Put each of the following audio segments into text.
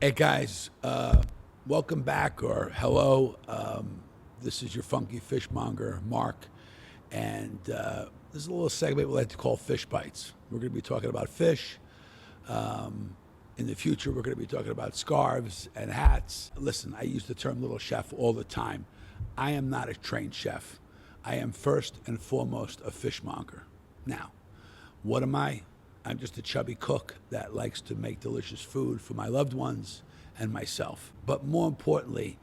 Hey guys, welcome back or hello. This is your funky fishmonger, Mark, and this is a little segment we like to call Fish Bites. We're going to be talking about fish. In the future, we're going to be talking about scarves and hats. Listen, I use the term little chef all the time. I am not a trained chef. I am first and foremost a fishmonger. Now, what am I? I'm just a chubby cook that likes to make delicious food for my loved ones and myself. But more importantly,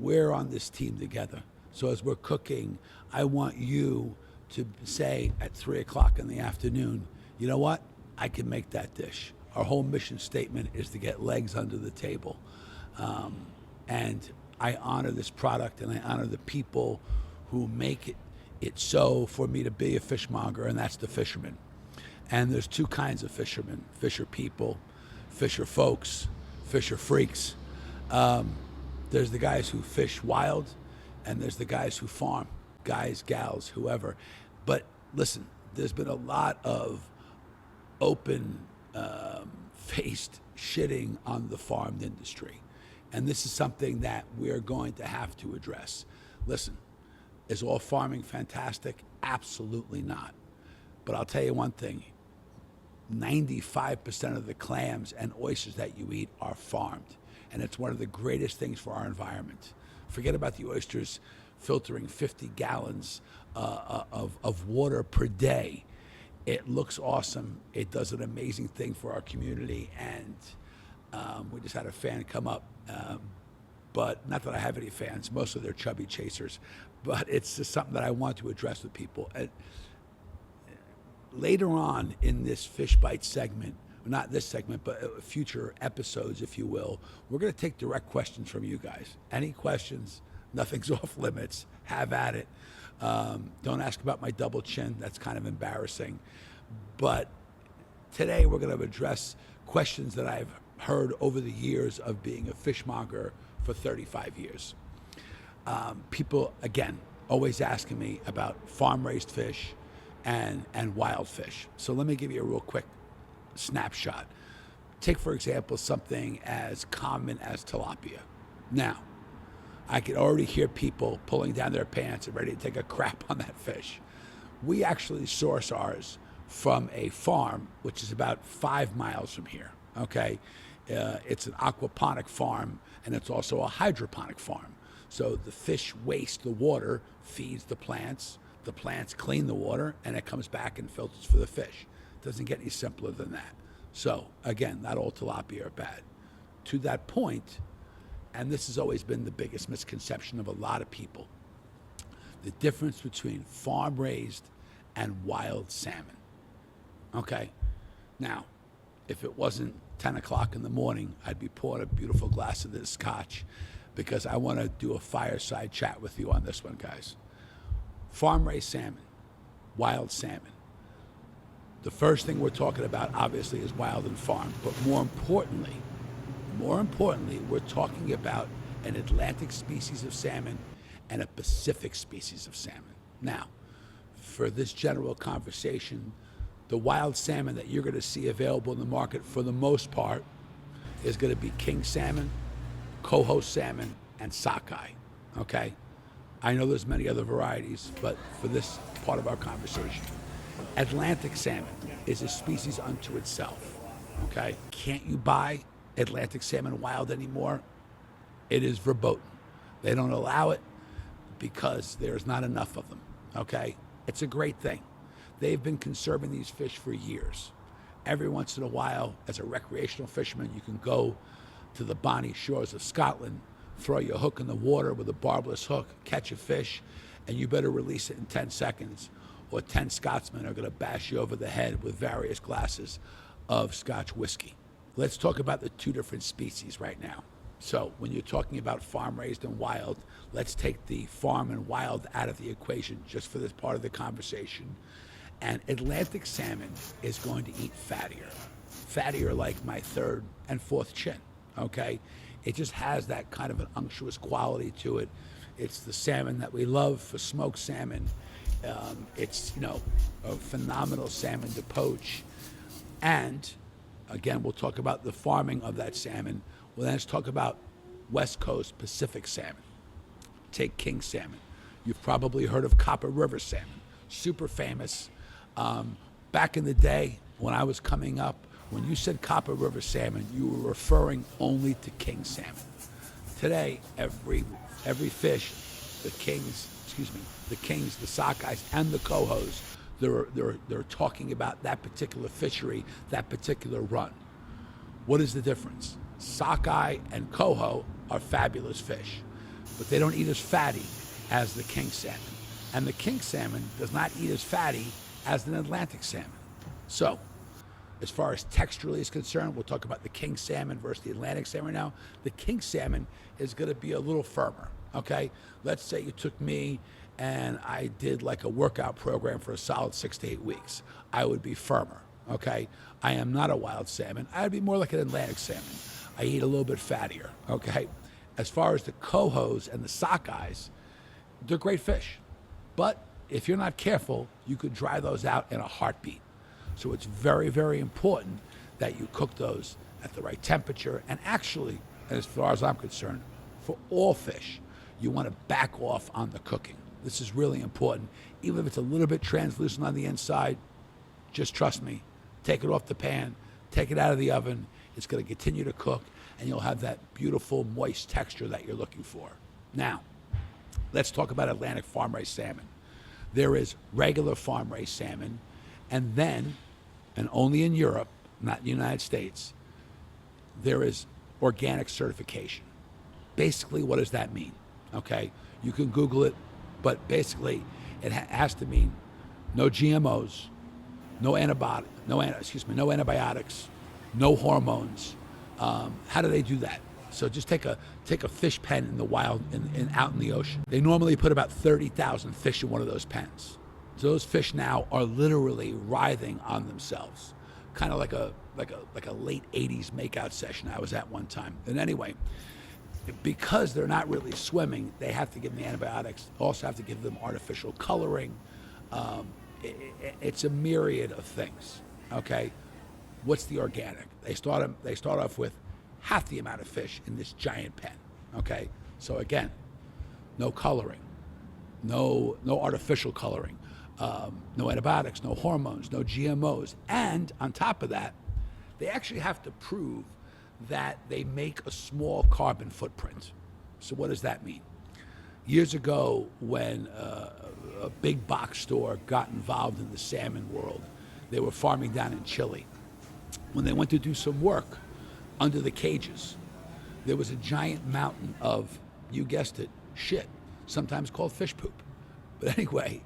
we're on this team together. So as we're cooking, I want you to say at 3 o'clock in the afternoon, you know what? I can make that dish. Our whole mission statement is to get legs under the table. And I honor this product and I honor the people who make it so for me to be a fishmonger, and that's the fisherman. And there's two kinds of fishermen: fisher people, fisher folks, fisher freaks. There's the guys who fish wild, and there's the guys who farm, guys, gals, whoever. But listen, there's been a lot of open-faced shitting on the farmed industry. And this is something that we're going to have to address. Listen, is all farming fantastic? Absolutely not. But I'll tell you one thing, 95% of the clams and oysters that you eat are farmed. And it's one of the greatest things for our environment. Forget about the oysters filtering 50 gallons of water per day. It looks awesome. It does an amazing thing for our community. And we just had a fan come up. But not that I have any fans, most of them are chubby chasers. But it's just something that I want to address with people. And later on in this Fish Bite segment, not this segment, but future episodes, if you will, we're going to take direct questions from you guys. Any questions? Nothing's off limits. Have at it. Don't ask about my double chin. That's kind of embarrassing. But today we're going to address questions that I've heard over the years of being a fishmonger for 35 years. People, again, always asking me about farm-raised fish and wild fish. So let me give you a real quick snapshot. Take, for example, something as common as tilapia. Now, I can already hear people pulling down their pants and ready to take a crap on that fish. We actually source ours from a farm, which is about 5 miles from here, okay? It's an aquaponic farm, and it's also a hydroponic farm. So the fish waste the water, feeds the plants clean the water, and it comes back and filters for the fish. Doesn't get any simpler than that. So again, not all tilapia are bad. To that point, and this has always been the biggest misconception of a lot of people, the difference between farm-raised and wild salmon. Okay? Now, if it wasn't 10 o'clock in the morning, I'd be pouring a beautiful glass of this scotch because I want to do a fireside chat with you on this one, guys. Farm-raised salmon, wild salmon. The first thing we're talking about, obviously, is wild and farm. But more importantly, we're talking about an Atlantic species of salmon and a Pacific species of salmon. Now, for this general conversation, the wild salmon that you're going to see available in the market for the most part is going to be king salmon, coho salmon, and sockeye, okay? I know there's many other varieties, but for this part of our conversation, Atlantic salmon is a species unto itself, okay? Can't you buy Atlantic salmon wild anymore? It is verboten. They don't allow it because there's not enough of them, okay? It's a great thing. They've been conserving these fish for years. Every once in a while, as a recreational fisherman, you can go to the bonny shores of Scotland, throw your hook in the water with a barbless hook, catch a fish, and you better release it in 10 seconds, or 10 Scotsmen are going to bash you over the head with various glasses of Scotch whiskey. Let's talk about the two different species right now. So when you're talking about farm-raised and wild, let's take the farm and wild out of the equation just for this part of the conversation. And Atlantic salmon is going to eat fattier like my third and fourth chin, okay? It just has that kind of an unctuous quality to it. It's the salmon that we love for smoked salmon. It's, a phenomenal salmon to poach. And Again, we'll talk about the farming of that salmon. We'll then talk about West Coast Pacific salmon. Take king salmon. You've probably heard of Copper River salmon, super famous. Back in the day when I was coming up, when you said Copper River salmon, you were referring only to king salmon. Today, every fish, the kings, the sockeyes, and the cohos, they're talking about that particular fishery, that particular run. What is the difference? Sockeye and coho are fabulous fish, but they don't eat as fatty as the king salmon. And the king salmon does not eat as fatty as an Atlantic salmon. So, as far as texturally is concerned, we'll talk about the king salmon versus the Atlantic salmon now. The king salmon is going to be a little firmer, okay? Let's say you took me and I did like a workout program for a solid 6 to 8 weeks. I would be firmer, okay? I am not a wild salmon. I'd be more like an Atlantic salmon. I eat a little bit fattier, okay? As far as the cohos and the sockeyes, they're great fish. But if you're not careful, you could dry those out in a heartbeat. So it's very, very important that you cook those at the right temperature. And actually, as far as I'm concerned, for all fish, you want to back off on the cooking. This is really important. Even if it's a little bit translucent on the inside, just trust me, take it off the pan, take it out of the oven. It's going to continue to cook, and you'll have that beautiful, moist texture that you're looking for. Now, let's talk about Atlantic farm-raised salmon. There is regular farm-raised salmon, and then, and only in Europe, not in the United States, there is organic certification. Basically, what does that mean? Okay, you can Google it, but basically, it has to mean no GMOs, no antibiotics, no hormones. How do they do that? So just take a fish pen in the wild, out in the ocean. They normally put about 30,000 fish in one of those pens. So those fish now are literally writhing on themselves, kind of like a late 80s makeout session I was at one time. And anyway, because they're not really swimming, they have to give them the antibiotics, also have to give them artificial coloring. It's a myriad of things, okay? What's the organic? They start off with half the amount of fish in this giant pen, okay? So again, no coloring, no artificial coloring, no antibiotics, no hormones, no GMOs. And on top of that, they actually have to prove that they make a small carbon footprint. So what does that mean? Years ago, when a big box store got involved in the salmon world, they were farming down in Chile. When they went to do some work under the cages, there was a giant mountain of, you guessed it, shit, sometimes called fish poop. But anyway,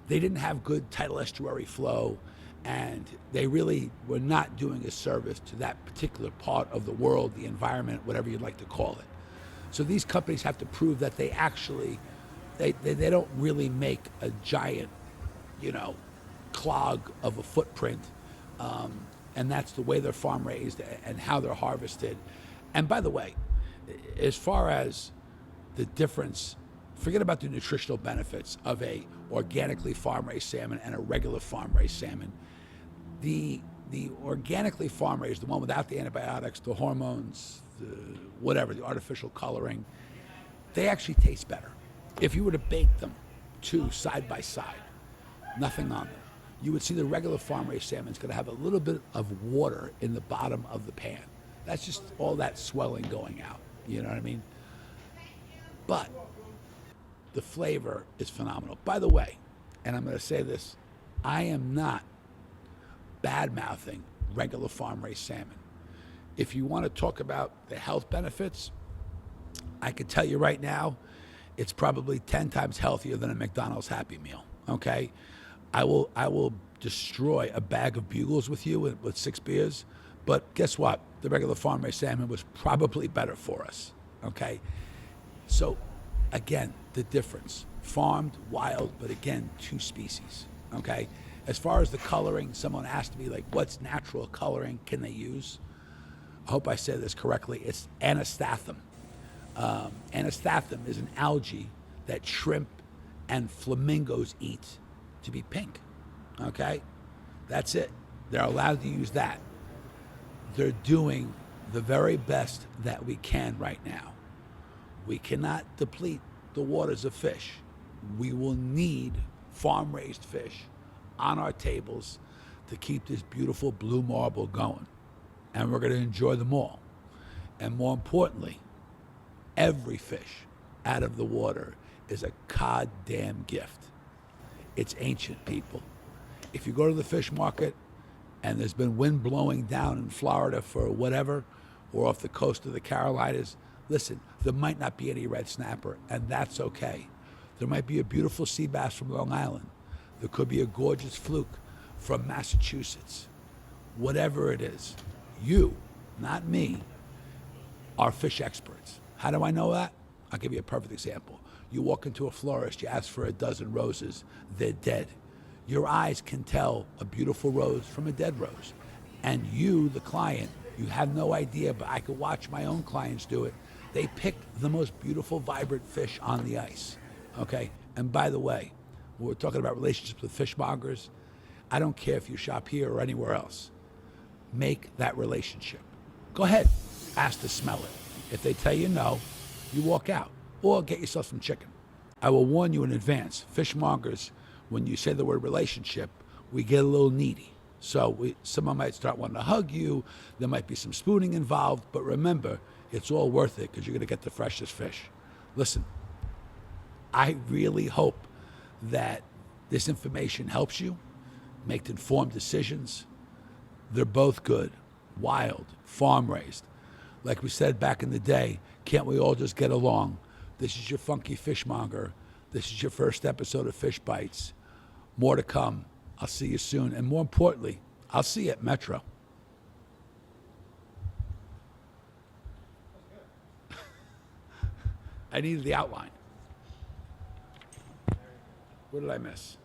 they didn't have good tidal estuary flow, and they really were not doing a service to that particular part of the world, the environment, whatever you'd like to call it. So these companies have to prove that they actually, they don't really make a giant, clog of a footprint, and that's the way they're farm raised and how they're harvested. And by the way, as far as the difference, forget about the nutritional benefits of a organically farm-raised salmon and a regular farm-raised salmon. The organically farm-raised, the one without the antibiotics, the hormones, the artificial coloring, they actually taste better. If you were to bake them two side by side, nothing on them, you would see the regular farm-raised salmon is going to have a little bit of water in the bottom of the pan. That's just all that swelling going out. You know what I mean? But the flavor is phenomenal. By the way, and I'm going to say this, I am not bad-mouthing regular farm-raised salmon. If you want to talk about the health benefits, I can tell you right now, it's probably 10 times healthier than a McDonald's Happy Meal, okay? I will destroy a bag of Bugles with you with 6 beers, but guess what? The regular farm-raised salmon was probably better for us, okay? So, again, the difference. Farmed, wild, but again, 2 species, okay? As far as the coloring, someone asked me, like, what's natural coloring can they use? I hope I said this correctly. It's anastathum. Anastathum is an algae that shrimp and flamingos eat to be pink, okay? That's it. They're allowed to use that. They're doing the very best that we can right now. We cannot deplete the waters of fish. We will need farm raised fish on our tables to keep this beautiful blue marble going. And we're going to enjoy them all. And more importantly, every fish out of the water is a goddamn gift. It's ancient, people. If you go to the fish market and there's been wind blowing down in Florida for whatever, or off the coast of the Carolinas, listen, there might not be any red snapper, and that's okay. There might be a beautiful sea bass from Long Island. There could be a gorgeous fluke from Massachusetts. Whatever it is, you, not me, are fish experts. How do I know that? I'll give you a perfect example. You walk into a florist, you ask for a dozen roses, they're dead. Your eyes can tell a beautiful rose from a dead rose. And you, the client, you have no idea, but I could watch my own clients do it. They pick the most beautiful, vibrant fish on the ice, okay? And by the way, when we're talking about relationships with fishmongers, I don't care if you shop here or anywhere else. Make that relationship. Go ahead, ask to smell it. If they tell you no, you walk out or get yourself some chicken. I will warn you in advance, fishmongers, when you say the word relationship, we get a little needy. So someone might start wanting to hug you. There might be some spooning involved, but remember, it's all worth it because you're going to get the freshest fish. Listen, I really hope that this information helps you make informed decisions. They're both good, wild, farm raised. Like we said back in the day, can't we all just get along? This is your funky fishmonger. This is your first episode of Fish Bites. More to come. I'll see you soon. And more importantly, I'll see you at Metro. I needed the outline. What did I miss?